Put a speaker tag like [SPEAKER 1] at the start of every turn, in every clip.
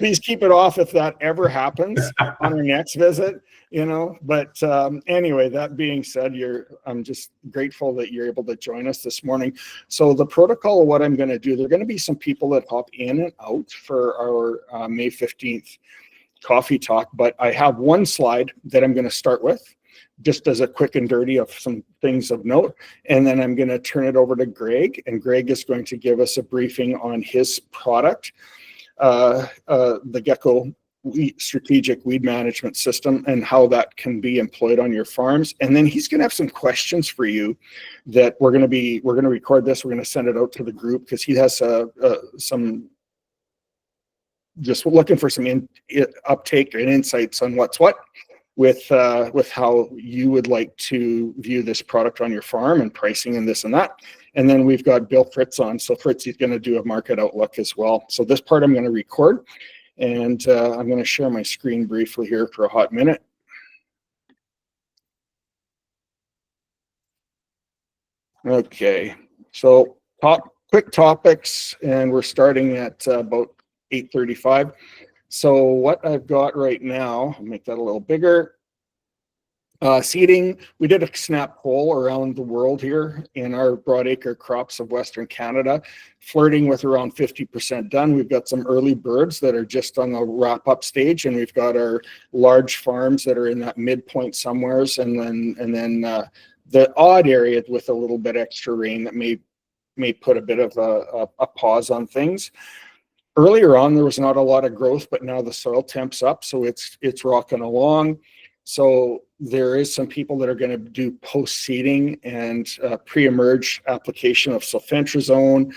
[SPEAKER 1] please keep it off if that ever happens on our next visit, you know. But anyway, that being said, I'm just grateful that you're able to join us this morning. So the protocol of what I'm going to do, there are going to be some people that hop in and out for our May 15th coffee talk, but I have one slide that I'm going to start with, just as a quick and dirty of some things of note. And then I'm going to turn it over to Greg, and Greg is going to give us a briefing on his product, the GECO strategic weed management system, and how that can be employed on your farms. And then he's going to have some questions for you that we're going to record this. We're going to send it out to the group because he has some, just looking for some uptake and insights on what's what with how you would like to view this product on your farm and pricing and this and that. And then we've got Bill Fritz on. So Fritz is going to do a market outlook as well. So this part I'm going to record, and I'm going to share my screen briefly here for a hot minute. Okay, so quick topics, and we're starting at about 8:35. So what I've got right now, I'll make that a little bigger. Seeding, we did a snap poll around the world here in our broadacre crops of Western Canada, flirting with around 50% done. We've got some early birds that are just on the wrap-up stage, and we've got our large farms that are in that midpoint somewheres, and then the odd area with a little bit extra rain that may put a bit of a pause on things. Earlier on, there was not a lot of growth, but now the soil temp's up, so it's rocking along. So there is some people that are going to do post-seeding and pre-emerge application of sulfentrazone.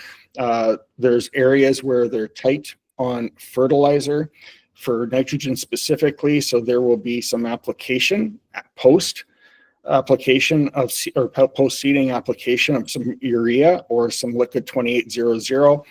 [SPEAKER 1] There's areas where they're tight on fertilizer for nitrogen specifically, so there will be some application, post-application of, or post-seeding application of some urea or some liquid 2800.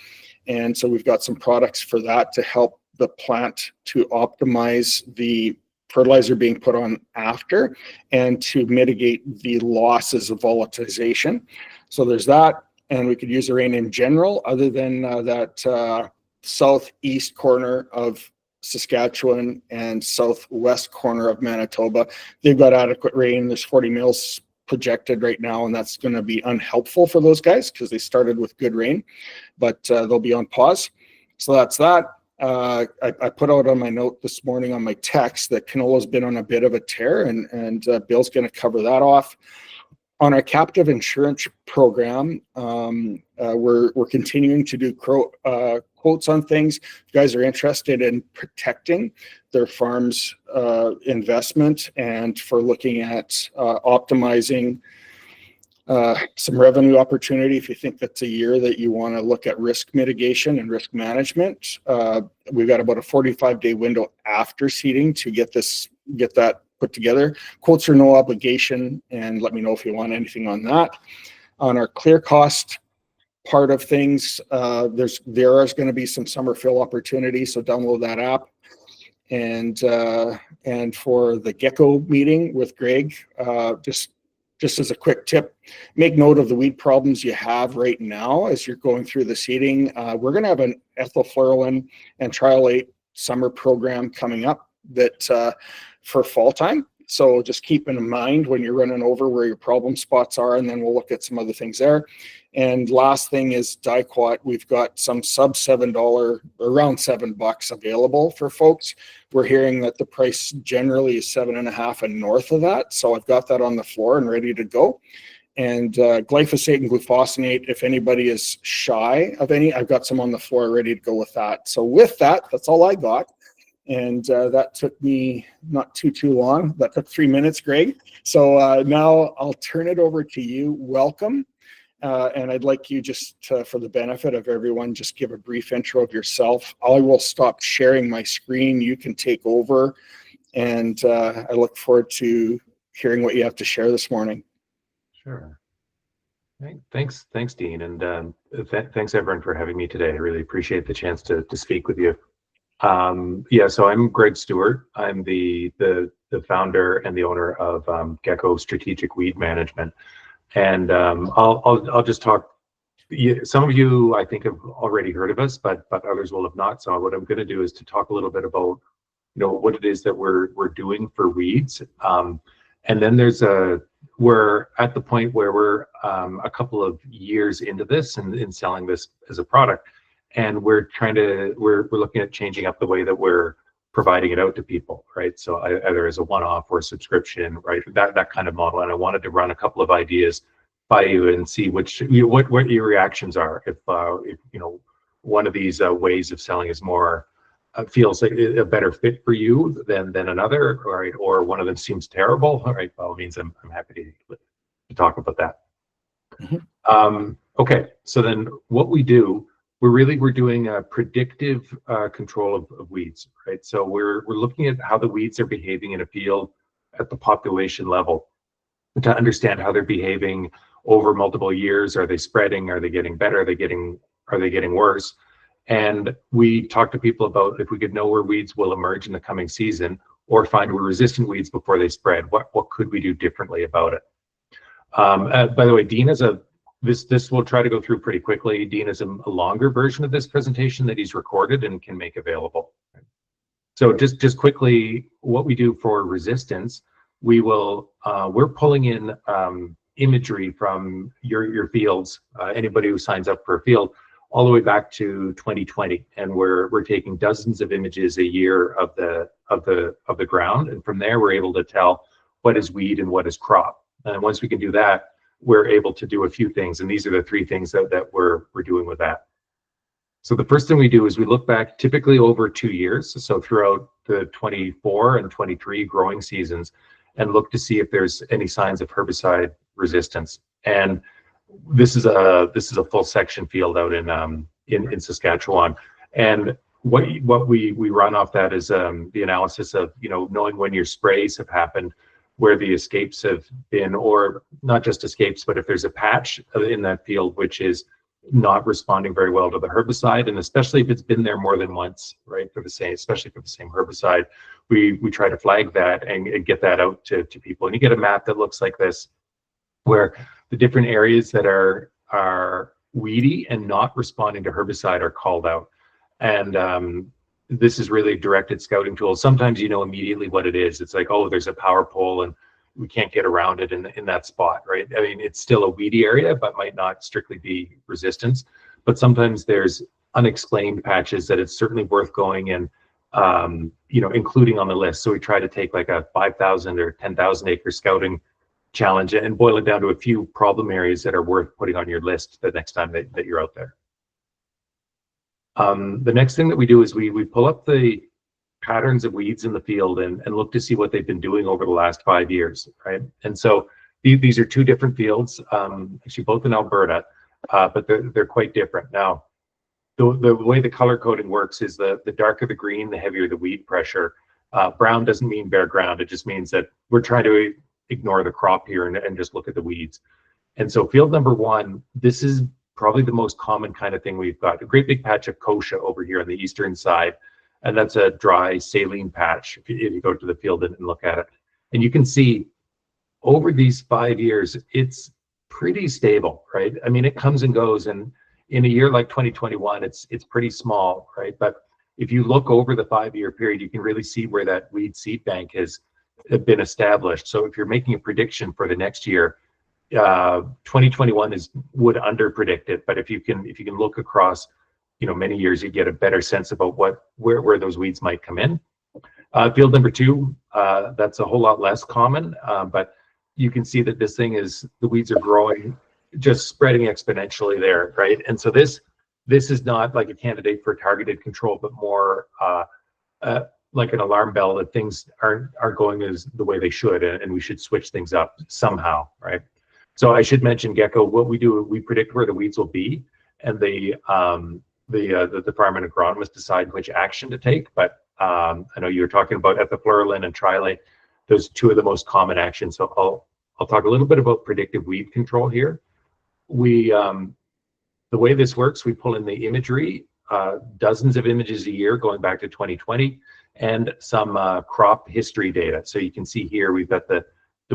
[SPEAKER 1] And so we've got some products for that to help the plant to optimize the fertilizer being put on after and to mitigate the losses of volatilization. So there's that, and we could use the rain in general, other than that southeast corner of Saskatchewan and southwest corner of Manitoba. They've got adequate rain. There's 40 mils projected right now, and that's going to be unhelpful for those guys because they started with good rain, but they'll be on pause. So that's that. I put out on my note this morning on my text that canola's been on a bit of a tear, and Bill's going to cover that off. On our captive insurance program, we're continuing to do quotes on things. If you guys are interested in protecting their farm's investment and for looking at optimizing some revenue opportunity, if you think that's a year that you want to look at risk mitigation and risk management, we've got about a 45-day window after seeding to get that put together. Quotes are no obligation, and let me know if you want anything on that. On our clear cost part of things, there is going to be some summer fill opportunities, so download that app. And for the GECO meeting with Greg, just as a quick tip, make note of the weed problems you have right now as you're going through the seeding. We're going to have an ethylfluralin and triolate summer program coming up that for fall time. So just keep in mind when you're running over where your problem spots are, and then we'll look at some other things there. And last thing is Diquat. We've got some sub $7, around $7 available for folks. We're hearing that the price generally is $7.50 and north of that. So I've got that on the floor and ready to go. And glyphosate and glufosinate, if anybody is shy of any, I've got some on the floor ready to go with that. So with that, that's all I got. And that took me not too long. That took 3 minutes, Greg. So now I'll turn it over to you. Welcome. And I'd like you just to, for the benefit of everyone, just give a brief intro of yourself. I will stop sharing my screen. You can take over. And I look forward to hearing what you have to share this morning.
[SPEAKER 2] Sure. Thanks, Dean. And thanks everyone for having me today. I really appreciate the chance to speak with you. So I'm Greg Stewart. I'm the founder and the owner of GECO Strategic Weed Management. And I'll just talk some of you, I think, have already heard of us, but others will have not. So what I'm going to do is to talk a little bit about, what it is that we're doing for weeds. And then we're at the point where we're a couple of years into this and in selling this as a product, and we're looking at changing up the way that we're providing it out to people, right? So either as a one-off or a subscription, right? That kind of model. And I wanted to run a couple of ideas by you and see what your reactions are if one of these ways of selling is more feels like a better fit for you than another, right? Or one of them seems terrible, all right? By all means, I'm happy to talk about that.
[SPEAKER 1] Mm-hmm.
[SPEAKER 2] Okay, so then what we do, we're doing a predictive control of weeds, right? So we're looking at how the weeds are behaving in a field at the population level to understand how they're behaving over multiple years. Are they spreading? Are they getting better? Are they getting worse? And we talk to people about if we could know where weeds will emerge in the coming season or find resistant weeds before they spread, what could we do differently about it? By the way, Dean has this we'll try to go through pretty quickly. Dean has a longer version of this presentation that he's recorded and can make available. So just quickly, what we do for resistance, we're pulling in imagery from your fields, anybody who signs up for a field, all the way back to 2020, and we're taking dozens of images a year of the ground, and from there we're able to tell what is weed and what is crop. And once we can do that, we're able to do a few things, and these are the three things that we're doing with that. So the first thing we do is we look back typically over 2 years, so throughout the 24 and 23 growing seasons, and look to see if there's any signs of herbicide resistance. And this is a full section field out in Saskatchewan, and what we run off that is the analysis of knowing when your sprays have happened, where the escapes have been, or not just escapes, but if there's a patch in that field which is not responding very well to the herbicide, and especially if it's been there more than once, right, especially for the same herbicide, we try to flag that and get that out to people. And you get a map that looks like this, where the different areas that are weedy and not responding to herbicide are called out. And this is really a directed scouting tool. Sometimes you know immediately what it is. It's like, oh, there's a power pole and we can't get around it in that spot, right? I mean, it's still a weedy area, but might not strictly be resistance. But sometimes there's unexplained patches that it's certainly worth going and including on the list. So we try to take like a 5,000 or 10,000 acre scouting challenge and boil it down to a few problem areas that are worth putting on your list the next time that you're out there. The next thing that we do is we pull up the patterns of weeds in the field and look to see what they've been doing over the last 5 years, right? And so these are two different fields, actually both in Alberta, but they're quite different. Now, the way the color coding works is the darker the green, the heavier the weed pressure. Brown doesn't mean bare ground. It just means that we're trying to ignore the crop here and just look at the weeds. And so field number 1, this is probably the most common kind of thing we've got. A great big patch of kochia over here on the eastern side, and that's a dry saline patch if you go to the field and look at it. And you can see over these 5 years, it's pretty stable, right? I mean, it comes and goes, and in a year like 2021, it's pretty small, right? But if you look over the 5-year period, you can really see where that weed seed bank has been established. So if you're making a prediction for the next year, 2021 would under predict it, but if you can look across many years, you get a better sense about where those weeds might come in. Field number 2, that's a whole lot less common, but you can see that the weeds are growing, just spreading exponentially there, right? And so this is not like a candidate for targeted control, but more like an alarm bell that things aren't going as the way they should, and we should switch things up somehow, right? So I should mention GECO. What we do, we predict where the weeds will be, and the farm and agronomist decide which action to take. But I know you were talking about ethafluralin and trilate; those 2 of the most common actions. So I'll talk a little bit about predictive weed control here. The way this works, we pull in the imagery, dozens of images a year going back to 2020, and some crop history data. So you can see here we've got the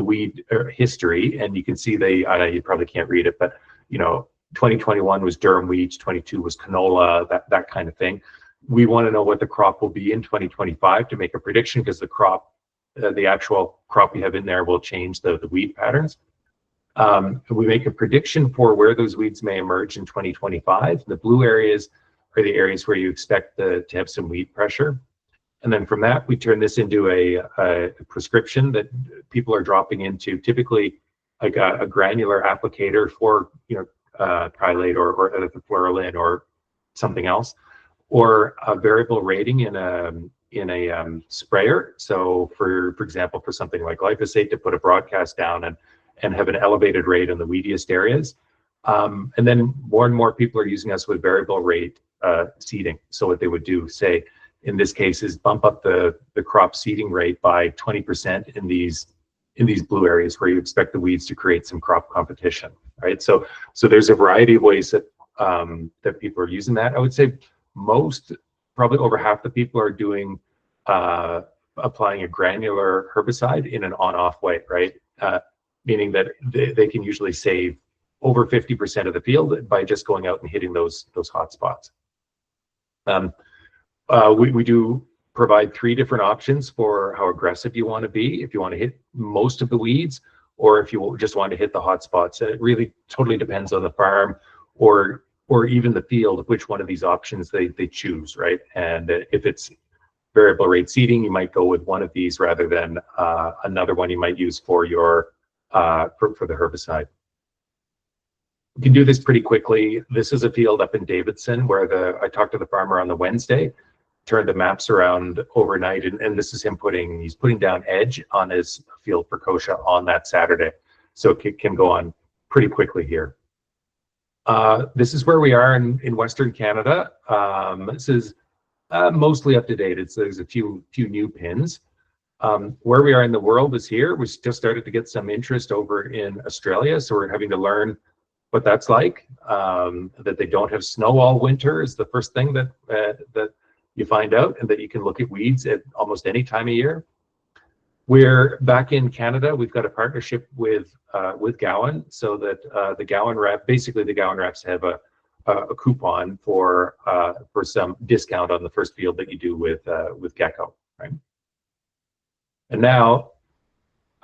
[SPEAKER 2] weed history, and you can see you probably can't read it, but 2021 was durum wheat, 22 was canola, that kind of thing. We want to know what the crop will be in 2025 to make a prediction, because the crop, the actual crop we have in there will change the weed patterns. We make a prediction for where those weeds may emerge in 2025. The blue areas are the areas where you expect to have some weed pressure. And then from that, we turn this into a prescription that people are dropping into, typically like a granular applicator for, trilate or ethylfluralin or something else, or a variable rating in a sprayer. So for example, for something like glyphosate, to put a broadcast down and have an elevated rate in the weediest areas. And then more and more people are using us with variable rate seeding. So what they would do, say, in this case, is bump up the crop seeding rate by 20% in these blue areas where you expect the weeds to create some crop competition, right? So there's a variety of ways that that people are using that. I would say probably over half the people are doing applying a granular herbicide in an on-off way, right? Meaning that they can usually save over 50% of the field by just going out and hitting those hot spots. We do provide 3 different options for how aggressive you want to be, if you want to hit most of the weeds, or if you just want to hit the hot spots. It really totally depends on the farm or even the field, which one of these options they choose, right? And if it's variable rate seeding, you might go with one of these rather than another one you might use for your for the herbicide. You can do this pretty quickly. This is a field up in Davidson where I talked to the farmer on the Wednesday, turned the maps around overnight, and this is him he's putting down edge on his field for kochia on that Saturday. So it can go on pretty quickly here. This is where we are in Western Canada. This is mostly up to date. There's a few new pins. Where we are in the world is here. We just started to get some interest over in Australia, so we're having to learn what that's like. That they don't have snow all winter is the first thing that you find out, and that you can look at weeds at almost any time of year. We're back in Canada. We've got a partnership with Gowan, so that the Gowan reps have a coupon for some discount on the first field that you do with GECO, right? And now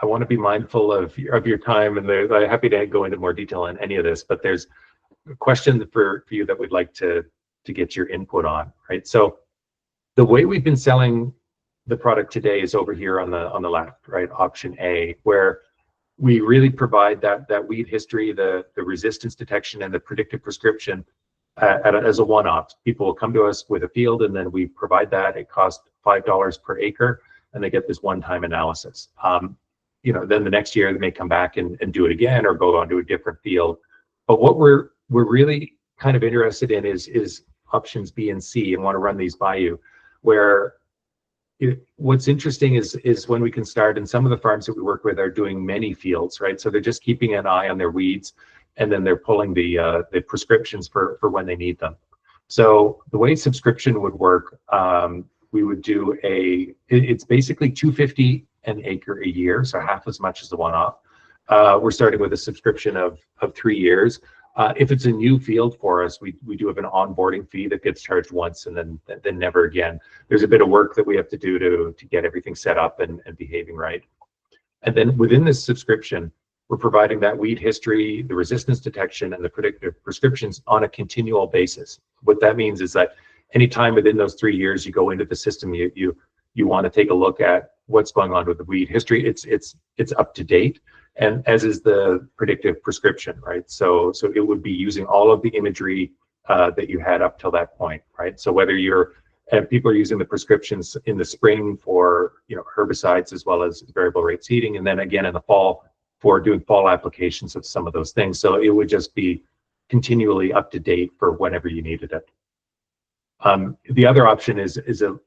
[SPEAKER 2] I want to be mindful of your time, and I'm happy to go into more detail on any of this, but there's a question for you that we'd like to get your input on, right? So the way we've been selling the product today is over here on the left, right? Option A, where we really provide that weed history, the resistance detection, and the predictive prescription as a one-off. People will come to us with a field, and then we provide that. It costs $5 per acre, and they get this one-time analysis. Then the next year they may come back and do it again, or go on to a different field. But what we're really kind of interested in is options B and C, and want to run these by you. Where what's interesting is when we can start, and some of the farms that we work with are doing many fields, right? So they're just keeping an eye on their weeds, and then they're pulling the prescriptions for when they need them. So the way subscription would work, we would do it's basically $250 an acre a year, so half as much as the one-off. We're starting with a subscription of 3 years. If it's a new field for us, we do have an onboarding fee that gets charged once and then never again. There's a bit of work that we have to do to get everything set up and behaving right. And then within this subscription, we're providing that weed history, the resistance detection, and the predictive prescriptions on a continual basis. What that means is that anytime within those 3 years you go into the system, you want to take a look at what's going on with the weed history. It's up to date, and as is the predictive prescription, right? So it would be using all of the imagery that you had up till that point, right? So whether people are using the prescriptions in the spring for herbicides as well as variable rate seeding, and then again in the fall for doing fall applications of some of those things. So it would just be continually up to date for whenever you needed it. The other option is a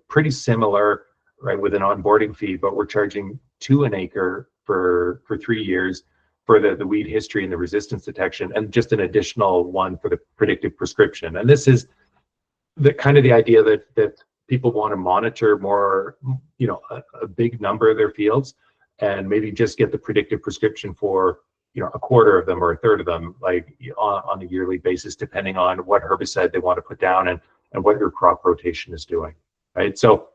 [SPEAKER 2] pretty similar, right, with an onboarding fee, but we're charging $2 an acre for 3 years for the weed history and the resistance detection, and just an additional one for the predictive prescription. And this is the idea that people want to monitor more, a big number of their fields, and maybe just get the predictive prescription for a quarter of them or a third of them, like on a yearly basis, depending on what herbicide they want to put down and what your crop rotation is doing, right? So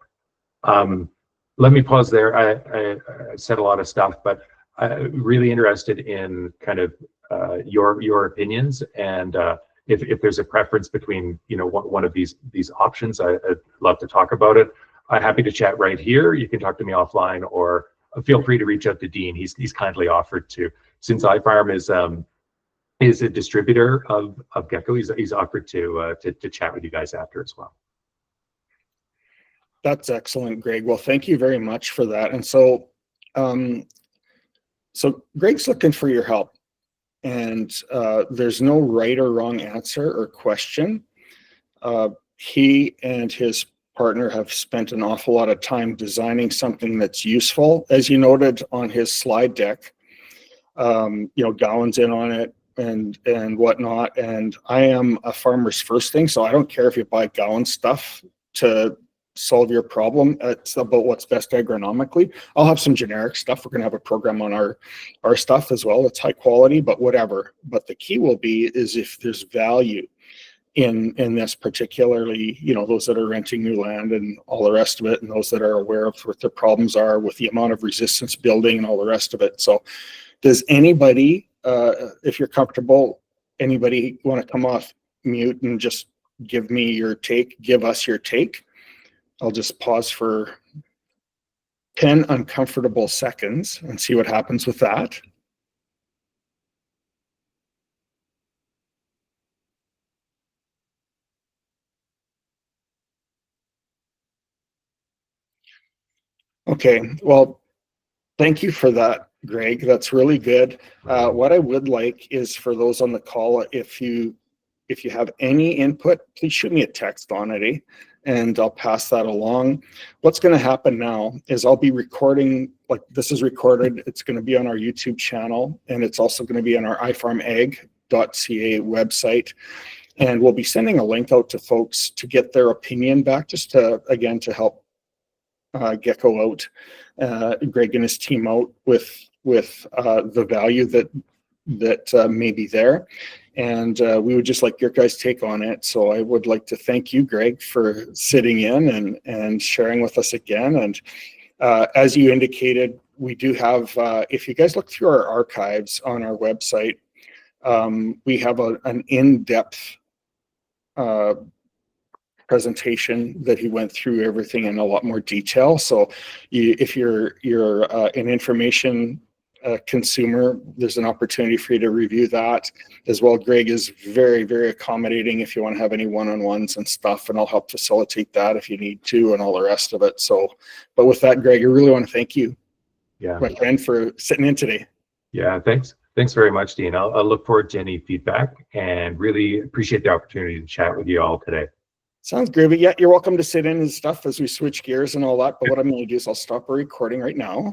[SPEAKER 2] let me pause there. I said a lot of stuff, but I'm really interested in kind of your opinions, and if there's a preference between one of these options, I'd love to talk about it. I'm happy to chat right here. You can talk to me offline, or feel free to reach out to Dean. He's kindly offered to, since iFarm is a distributor of GECO. He's offered to chat with you guys after as well.
[SPEAKER 1] That's excellent, Greg. Well, thank you very much for that. And so, so Greg's looking for your help, and there's no right or wrong answer or question. He and his partner have spent an awful lot of time designing something that's useful, as you noted on his slide deck. Gallons in on it and whatnot. And I am a farmer's first thing, so I don't care if you buy gallon stuff to solve your problem. It's about what's best agronomically. I'll have some generic stuff. We're going to have a program on our stuff as well. It's high quality, but whatever. But the key will be is if there's value in this, particularly, those that are renting new land and all the rest of it, and those that are aware of what their problems are with the amount of resistance building and all the rest of it. So does anybody, if you're comfortable, anybody want to come off mute and just give us your take? I'll just pause for 10 uncomfortable seconds and see what happens with that. Okay, well, thank you for that, Greg. That's really good. What I would like is for those on the call, if you have any input, please shoot me a text on it, and I'll pass that along. What's going to happen now is I'll be recording, like this is recorded. It's going to be on our YouTube channel, and it's also going to be on our iFarmAg.ca website. And we'll be sending a link out to folks to get their opinion back, just to help GECO out, Greg and his team out with the value that may be there. And we would just like your guys' take on it. So I would like to thank you, Greg, for sitting in and sharing with us again. And as you indicated, we do have, if you guys look through our archives on our website, we have an in-depth presentation that he went through everything in a lot more detail. So if you're an information consumer, there's an opportunity for you to review that as well. Greg is very, very accommodating if you want to have any one-on-ones and stuff, and I'll help facilitate that if you need to and all the rest of it. So, but with that, Greg, I really want to thank you, my friend, for sitting in today.
[SPEAKER 2] Yeah, thanks very much, Dean. I'll look forward to any feedback and really appreciate the opportunity to chat with you all today.
[SPEAKER 1] Sounds groovy. Yeah, you're welcome to sit in and stuff as we switch gears and all that. But what I'm going to do is I'll stop our recording right now.